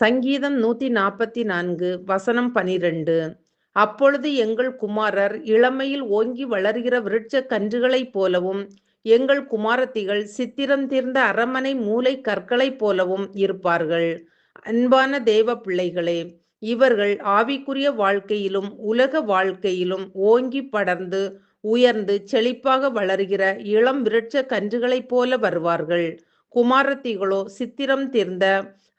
சங்கீதம் 144 வசனம் 12. அப்பொழுது எங்கள் குமாரர் இளமையில் ஓங்கி வளர்கிற விருட்ச கன்றுகளைப் போலவும் எங்கள் குமாரத்திகள் சித்திரம் தீர்ந்த அரண்மனை மூலை கற்களைப் போலவும் இருப்பார்கள். அன்பான தேவ பிள்ளைகளே, இவர்கள் ஆவிக்குரிய வாழ்க்கையிலும் உலக வாழ்க்கையிலும் ஓங்கி படர்ந்து உயர்ந்து செழிப்பாக வளர்கிற இளம் விருட்ச கன்றுகளைப் போல வருவார்கள். குமாரத்திகளோ சித்திரம் தீர்ந்த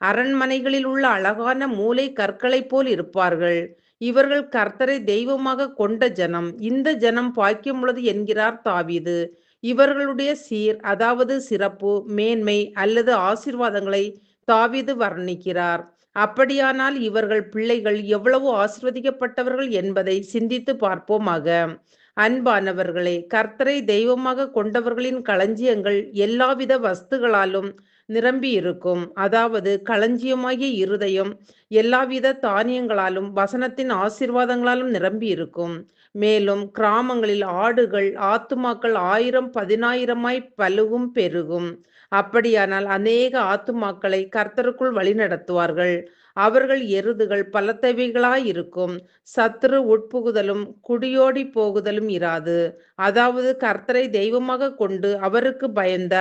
அரண்மனைகளில் உள்ள அழகான மூலை கற்களைப் போல் இருப்பார்கள். இவர்கள் கர்த்தரை தெய்வமாக கொண்ட ஜனம். இந்த ஜனம் பாக்கியமுள்ளது என்கிறார் தாவீது. இவர்களுடைய சீர், அதாவது சிறப்பு, மேன்மை அல்லது ஆசீர்வாதங்களை தாவீது வர்ணிக்கிறார். அப்படியானால் இவர்கள் பிள்ளைகள் எவ்வளவு ஆசீர்வதிக்கப்பட்டவர்கள் என்பதை சிந்தித்து பார்ப்போமாக. அன்பானவர்களே, கர்த்தரை தெய்வமாக கொண்டவர்களின் களஞ்சியங்கள் எல்லாவித வஸ்துகளாலும் நிரம்பி இருக்கும். அதாவது களஞ்சியமாகிய இருதயம் எல்லாவித தானியங்களாலும் வசனத்தின் ஆசீர்வாதங்களாலும் நிரம்பி இருக்கும். மேலும் கிராமங்களில் ஆடுகள் ஆத்துமாக்கள் 1000 10,000 பலுகும் பெருகும். அப்படியானால் அநேக ஆத்துமாக்களை கர்த்தருக்குள் வழிநடத்துவார்கள். அவர்கள் எருதுகள் பலத்தவைகளாயிருக்கும். சத்துரு உட்புகுதலும் குடியோடி போகுதலும் இராது. அதாவது கர்த்தரை தெய்வமாக கொண்டு அவருக்கு பயந்த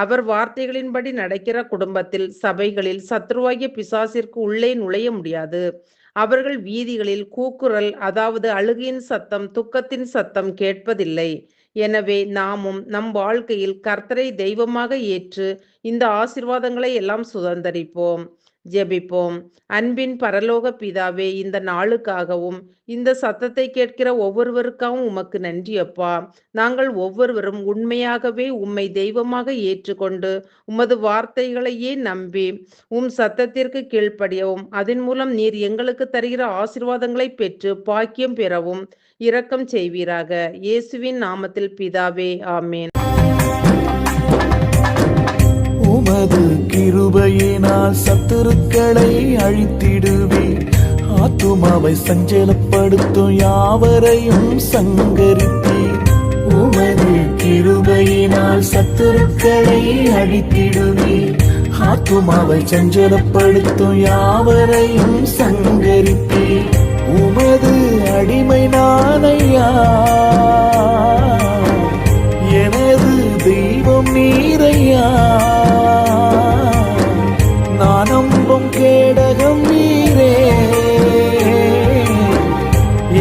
அவர் வார்த்தைகளின்படி நடக்கிற குடும்பத்தில் சபைகளில் சத்துருவாகிய பிசாசிற்கு உள்ளே நுழைய முடியாது. அவர்கள் வீதிகளில் கூக்குரல், அதாவது அழுகையின் சத்தம், துக்கத்தின் சத்தம் கேட்பதில்லை. எனவே நாமும் நம் வாழ்க்கையில் கர்த்தரை தெய்வமாக ஏற்று இந்த ஆசீர்வாதங்களை எல்லாம் சுதந்தரிப்போம். ஜெபிப்போம். அன்பின் பரலோக பிதாவே, இந்த நாளுக்காகவும் இந்த சத்தத்தை கேட்கிற ஒவ்வொருவருக்காகவும் உமக்கு நன்றி அப்பா. நாங்கள் ஒவ்வொருவரும் உண்மையாகவே உம்மை தெய்வமாக ஏற்றுக்கொண்டு உமது வார்த்தைகளையே நம்பி உம் சத்தத்திற்கு கீழ்ப்படியவும் அதன் மூலம் நீர் எங்களுக்கு தருகிற ஆசீர்வாதங்களை பெற்று பாக்கியம் பெறவும் இரக்கம் செய்வீராக. இயேசுவின் நாமத்தில் பிதாவே, ஆமேன். உமது கிருபையினால் சத்துருக்களை அழித்திடுவீர். ஆத்துமாவை சஞ்சலப்படுத்தும் யாவரையும் சங்கரித்தீர். உமது கிருபையினால் சத்துருக்களை அழித்திடுவீர். ஆத்துமாவை சஞ்சலப்படுத்தும் யாவரையும் சங்கரித்தீர். உமது அடிமை நானையா, எனது தெய்வம் நீரையா. நான் நம்பும் கேடகம் நீரே,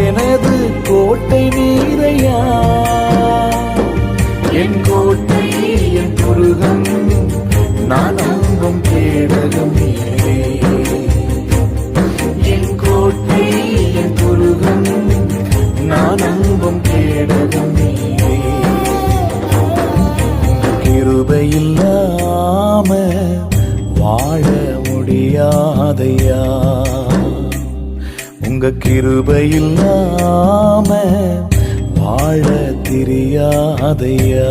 எனது கோட்டை நீரையா. என் கோட்டை என் புருகம், நான் நம்பும் கேடகம் நீரே. என் கோட்டை என் புருகம், நான் நம்பும் கேடகம் நீரே. கிருபையில்லாம வாழ முடியாதையா, உங்க கிருபையில்லாம வாழ தெரியாதையா.